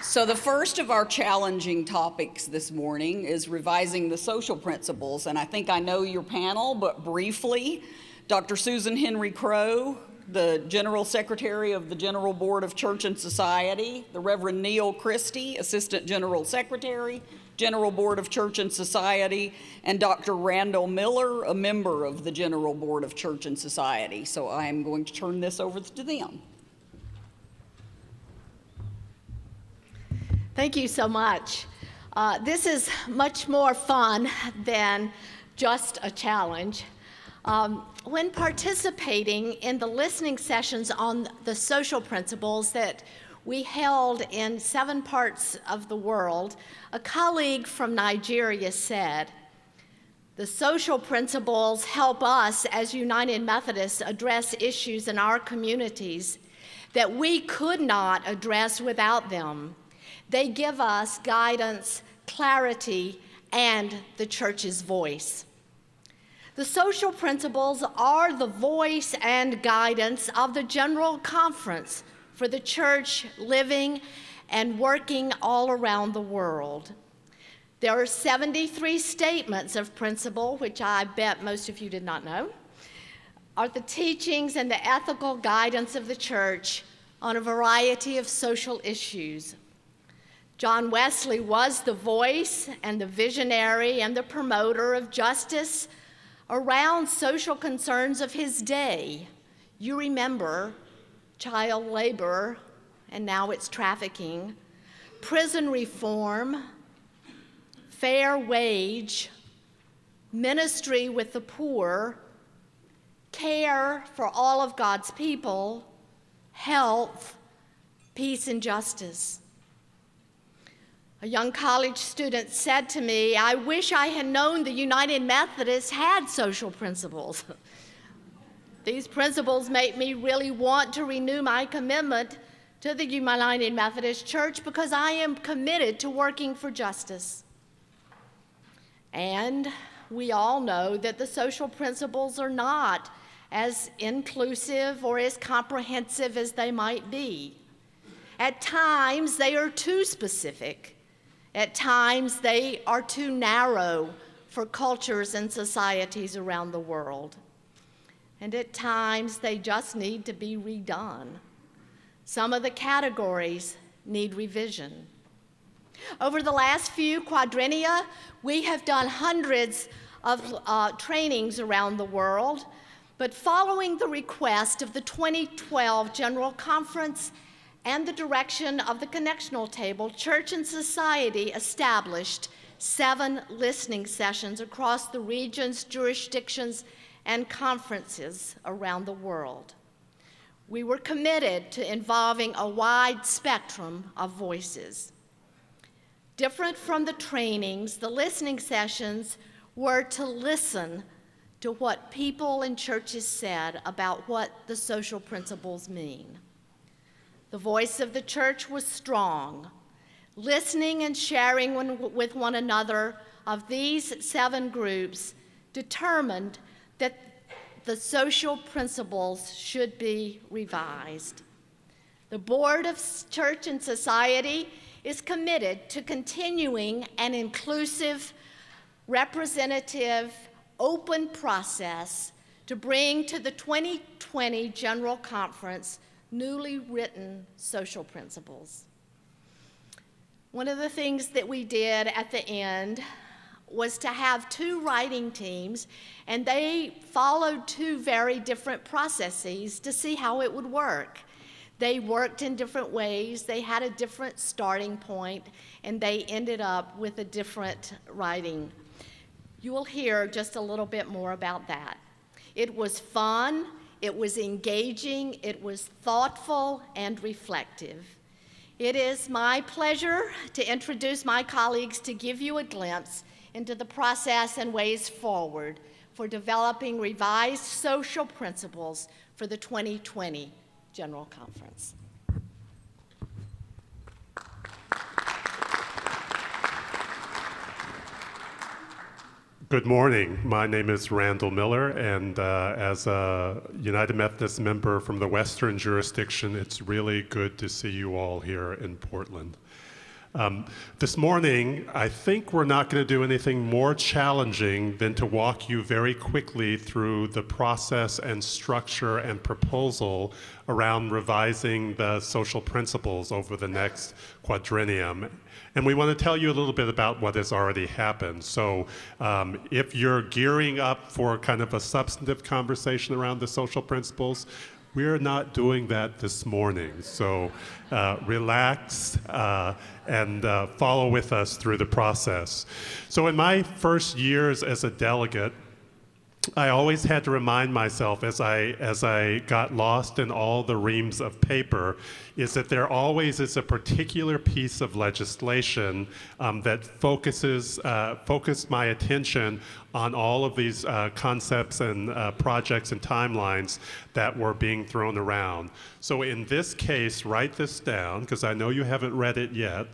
So the first of our challenging topics this morning is revising the social principles. And I think I know your panel, but briefly, Dr. Susan Henry-Crowe, the General Secretary of the General Board of Church and Society, the Reverend Neal Christie, Assistant General Secretary, General Board of Church and Society, and Dr. Randall Miller, a member of the General Board of Church and Society. So I am going to turn this over to them. Thank you so much. This is much more fun than just a challenge. When participating in the listening sessions on the social principles that we held in 7 parts of the world, a colleague from Nigeria said, "The social principles help us as United Methodists address issues in our communities that we could not address without them. They give us guidance, clarity, and the church's voice." The social principles are the voice and guidance of the General Conference for the church living and working all around the world. There are 73 statements of principle, which I bet most of you did not know, are the teachings and the ethical guidance of the church on a variety of social issues. John Wesley was the voice and the visionary and the promoter of justice around social concerns of his day. You remember child labor, and now it's trafficking, prison reform, fair wage, ministry with the poor, care for all of God's people, health, peace, and justice. A young college student said to me, "I wish I had known the United Methodists had social principles." These principles make me really want to renew my commitment to the United Methodist Church because I am committed to working for justice. And we all know that the social principles are not as inclusive or as comprehensive as they might be. At times, they are too specific. At times, they are too narrow for cultures and societies around the world. And at times, they just need to be redone. Some of the categories need revision. Over the last few quadrennia, we have done hundreds of trainings around the world, but following the request of the 2012 General Conference and the direction of the Connectional Table, Church and Society established 7 listening sessions across the regions, jurisdictions, and conferences around the world. We were committed to involving a wide spectrum of voices. Different from the trainings, the listening sessions were to listen to what people in churches said about what the social principles mean. The voice of the church was strong. Listening and sharing with one another of these 7 groups determined that the social principles should be revised. The Board of Church and Society is committed to continuing an inclusive, representative, open process to bring to the 2020 General Conference newly written social principles. One of the things that we did at the end was to have 2 writing teams, and they followed 2 very different processes to see how it would work. They worked in different ways, they had a different starting point, and they ended up with a different writing. You will hear just a little bit more about that. It was fun. It was engaging, it was thoughtful and reflective. It is my pleasure to introduce my colleagues to give you a glimpse into the process and ways forward for developing revised social principles for the 2020 General Conference. Good morning. My name is Randall Miller, and as a United Methodist member from the Western jurisdiction, it's really good to see you all here in Portland. This morning, I think we're not going to do anything more challenging than to walk you very quickly through the process and structure and proposal around revising the social principles over the next quadrennium. And we want to tell you a little bit about what has already happened. So if you're gearing up for kind of a substantive conversation around the social principles, we're not doing that this morning. So relax and follow with us through the process. So in my first years as a delegate, I always had to remind myself as I got lost in all the reams of paper is that there always is a particular piece of legislation that focused my attention on all of these concepts and projects and timelines that were being thrown around. So in this case, write this down because I know you haven't read it yet.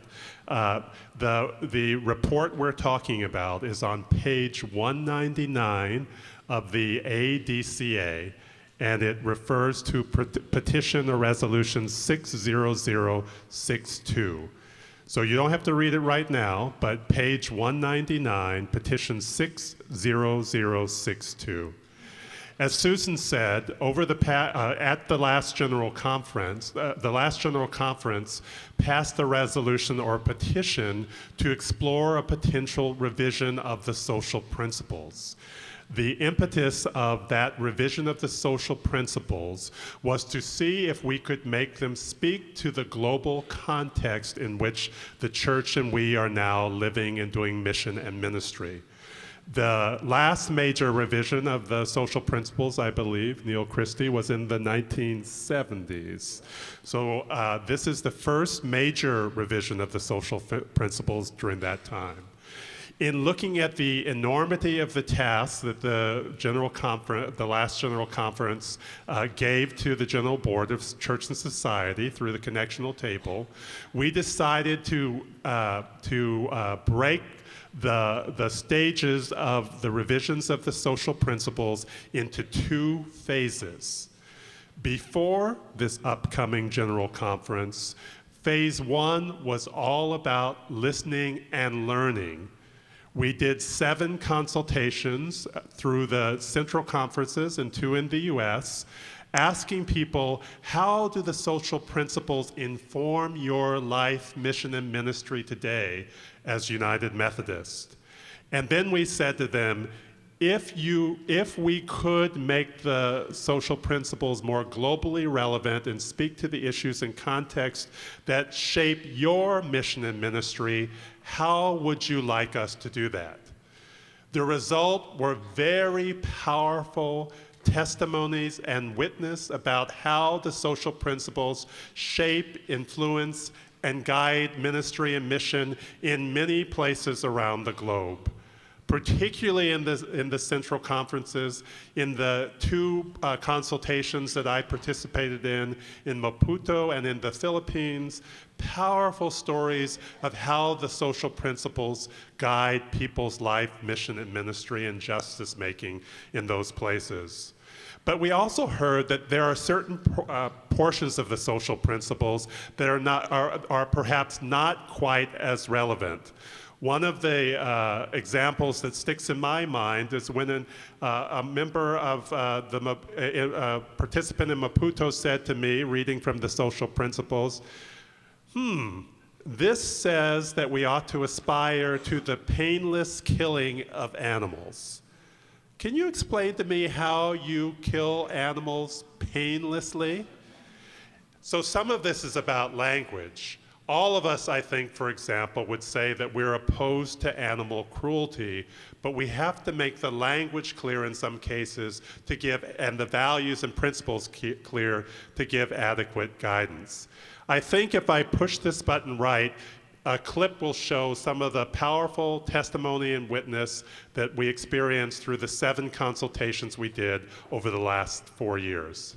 The report we're talking about is on page 199 of the ADCA, and it refers to petition or resolution 60062. So you don't have to read it right now, but page 199, petition 60062. As Susan said, at the last general conference, passed a resolution or a petition to explore a potential revision of the social principles. The impetus of that revision of the social principles was to see if we could make them speak to the global context in which the church and we are now living and doing mission and ministry. The last major revision of the social principles, I believe, Neal Christie, was in the 1970s. So this is the first major revision of the social principles during that time. In looking at the enormity of the task that the last General Conference gave to the General Board of Church and Society through the connectional table, we decided to break the stages of the revisions of the social principles into two phases. Before this upcoming General Conference, phase one was all about listening and learning. We did 7 consultations through the central conferences and 2 in the US, asking people, how do the social principles inform your life, mission, and ministry today as United Methodist? And then we said to them, if we could make the social principles more globally relevant and speak to the issues and context that shape your mission and ministry, how would you like us to do that? The result were very powerful testimonies and witness about how the social principles shape, influence, and guide ministry and mission in many places around the globe. Particularly in the central conferences, in the 2 consultations that I participated in Maputo and in the Philippines, powerful stories of how the social principles guide people's life, mission, and ministry and justice making in those places. But we also heard that there are certain portions of the social principles that are perhaps not quite as relevant. One of the examples that sticks in my mind is when a member of a participant in Maputo said to me, reading from the social principles, this says that we ought to aspire to the painless killing of animals. Can you explain to me how you kill animals painlessly? So some of this is about language. All of us, I think, for example, would say that we're opposed to animal cruelty, but we have to make the language clear in some cases and the values and principles clear to give adequate guidance. I think if I push this button right, a clip will show some of the powerful testimony and witness that we experienced through the 7 consultations we did over the last 4 years.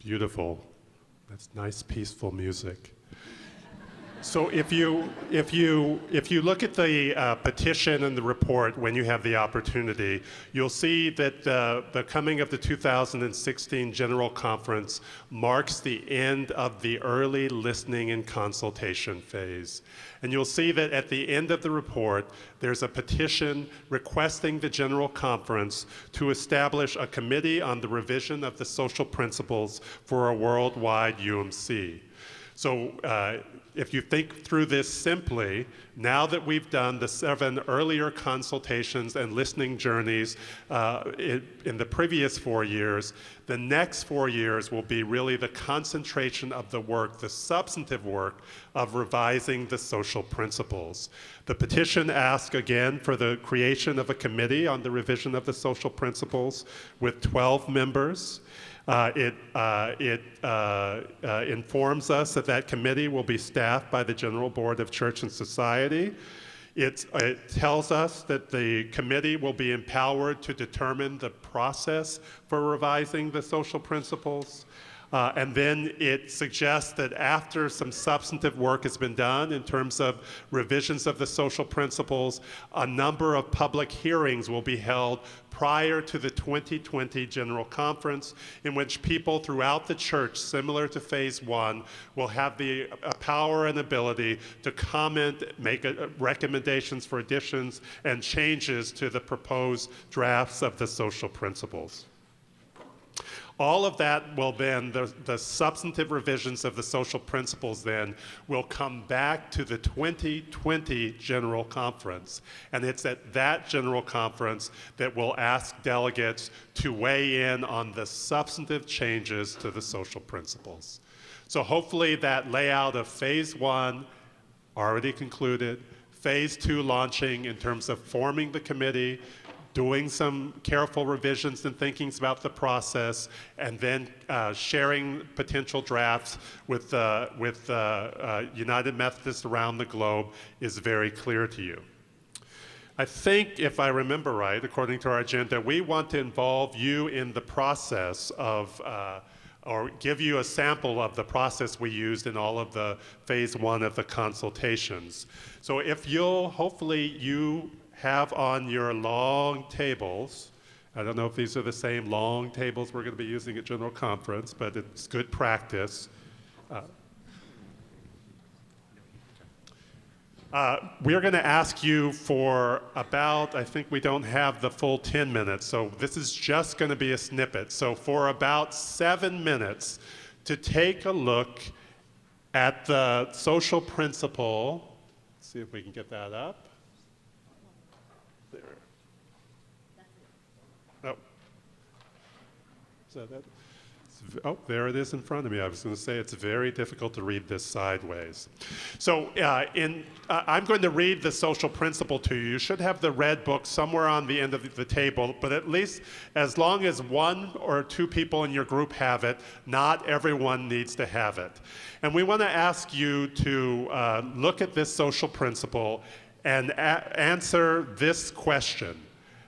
Beautiful. That's nice, peaceful music. So if you look at the petition and the report when you have the opportunity, you'll see that the coming of the 2016 General Conference marks the end of the early listening and consultation phase. And you'll see that at the end of the report, there's a petition requesting the General Conference to establish a committee on the revision of the social principles for a worldwide UMC. So if you think through this simply, now that we've done the 7 earlier consultations and listening journeys in the previous 4 years, the next 4 years will be really the concentration of the work, the substantive work of revising the social principles. The petition asks again for the creation of a committee on the revision of the social principles with 12 members. It informs us that that committee will be staffed by the General Board of Church and Society. It tells us that the committee will be empowered to determine the process for revising the social principles. And then it suggests that after some substantive work has been done in terms of revisions of the social principles, a number of public hearings will be held prior to the 2020 General Conference, in which people throughout the church, similar to Phase 1, will have the power and ability to comment, make recommendations for additions and changes to the proposed drafts of the social principles. All of that will then, the substantive revisions of the social principles then, will come back to the 2020 General Conference. And it's at that General Conference that we'll ask delegates to weigh in on the substantive changes to the social principles. So hopefully that layout of Phase 1 already concluded, Phase 2 launching in terms of forming the committee, doing some careful revisions and thinkings about the process, and then sharing potential drafts with United Methodists around the globe is very clear to you. I think, if I remember right, according to our agenda, we want to involve you in the process of, or give you a sample of the process we used in all of the Phase 1 of the consultations. So if hopefully you have on your long tables, I don't know if these are the same long tables we're going to be using at General Conference, but it's good practice. We're going to ask you for about, I think we don't have the full 10 minutes, so this is just going to be a snippet. So for about 7 minutes to take a look at the social principle. Let's see if we can get that up. There. Oh. So that. Oh, there it is in front of me. I was going to say it's very difficult to read this sideways. So I'm going to read the social principle to you. You should have the red book somewhere on the end of the table, but at least as long as 1 or 2 people in your group have it, not everyone needs to have it. And we want to ask you to look at this social principle and answer this question.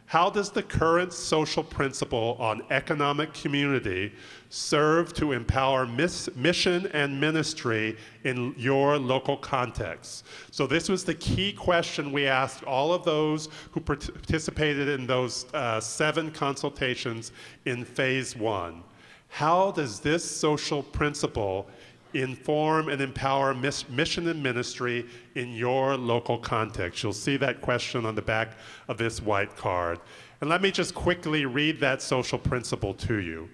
How does the current social principle on economic community serve to empower mission and ministry in your local context? So this was the key question we asked all of those who participated in those 7 consultations in Phase 1. How does this social principle inform and empower mission and ministry in your local context? You'll see that question on the back of this white card. And let me just quickly read that social principle to you.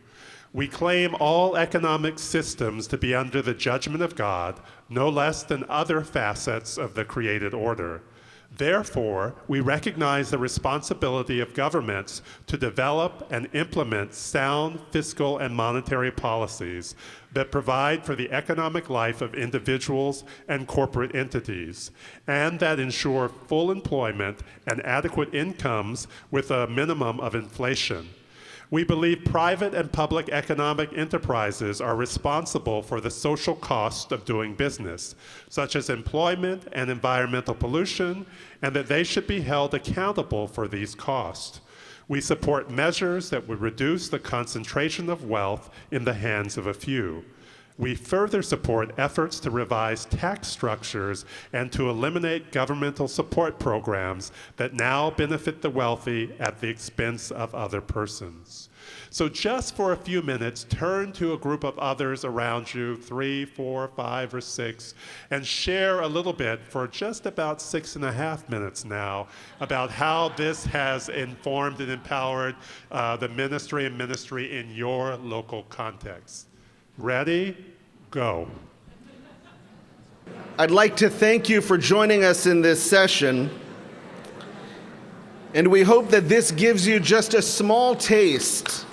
We claim all economic systems to be under the judgment of God, no less than other facets of the created order. Therefore, we recognize the responsibility of governments to develop and implement sound fiscal and monetary policies that provide for the economic life of individuals and corporate entities, and that ensure full employment and adequate incomes with a minimum of inflation. We believe private and public economic enterprises are responsible for the social cost of doing business, such as employment and environmental pollution, and that they should be held accountable for these costs. We support measures that would reduce the concentration of wealth in the hands of a few. We further support efforts to revise tax structures and to eliminate governmental support programs that now benefit the wealthy at the expense of other persons. So just for a few minutes, turn to a group of others around you, 3, 4, 5, or 6, and share a little bit for just about 6.5 minutes now about how this has informed and empowered the ministry in your local context. Ready? Go. I'd like to thank you for joining us in this session, and we hope that this gives you just a small taste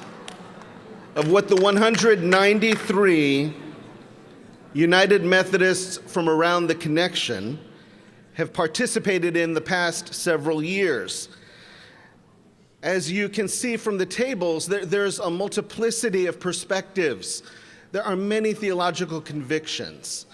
of what the 193 United Methodists from around the Connection have participated in the past several years. As you can see from the tables, there's a multiplicity of perspectives. There are many theological convictions,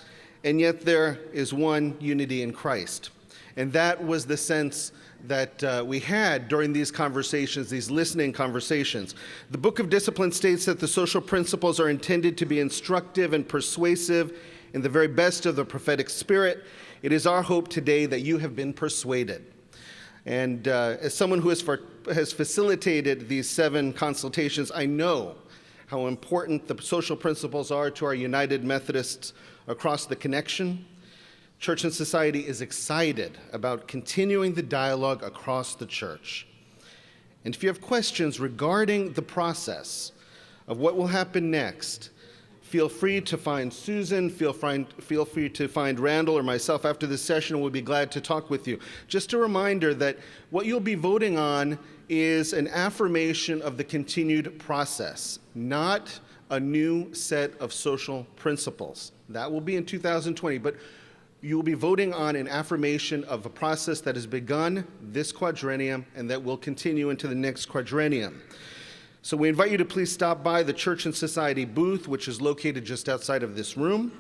and yet there is one unity in Christ. And that was the sense that we had during these conversations, these listening conversations. The Book of Discipline states that the social principles are intended to be instructive and persuasive in the very best of the prophetic spirit. It is our hope today that you have been persuaded. And as someone who has facilitated these 7 consultations, I know how important the social principles are to our United Methodists across the Connection. Church and Society is excited about continuing the dialogue across the church. And if you have questions regarding the process of what will happen next, feel free to find Susan, feel free to find Randall or myself after this session. We'll be glad to talk with you. Just a reminder that what you'll be voting on is an affirmation of the continued process, not a new set of social principles. That will be in 2020, but you will be voting on an affirmation of a process that has begun this quadrennium and that will continue into the next quadrennium. So we invite you to please stop by the Church and Society booth, which is located just outside of this room.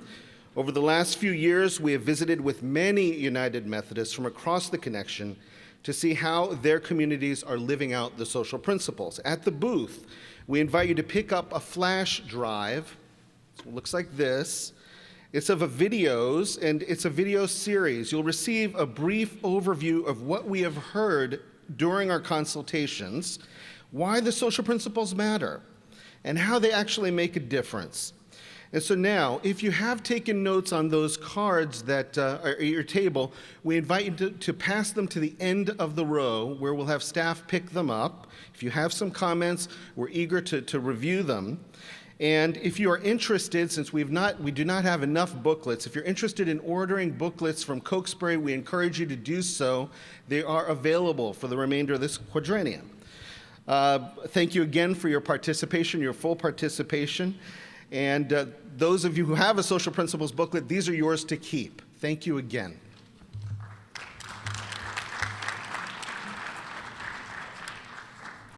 Over the last few years, we have visited with many United Methodists from across the Connection to see how their communities are living out the social principles. At the booth, we invite you to pick up a flash drive. It looks like this. It's of videos, and it's a video series. You'll receive a brief overview of what we have heard during our consultations, why the social principles matter, and how they actually make a difference. And so now, if you have taken notes on those cards that are at your table, we invite you to pass them to the end of the row where we'll have staff pick them up. If you have some comments, we're eager to review them. And if you are interested, since we do not have enough booklets, if you're interested in ordering booklets from Cokesbury, we encourage you to do so. They are available for the remainder of this quadrennium. Thank you again for your participation, your full participation. And those of you who have a Social Principles booklet, these are yours to keep. Thank you again.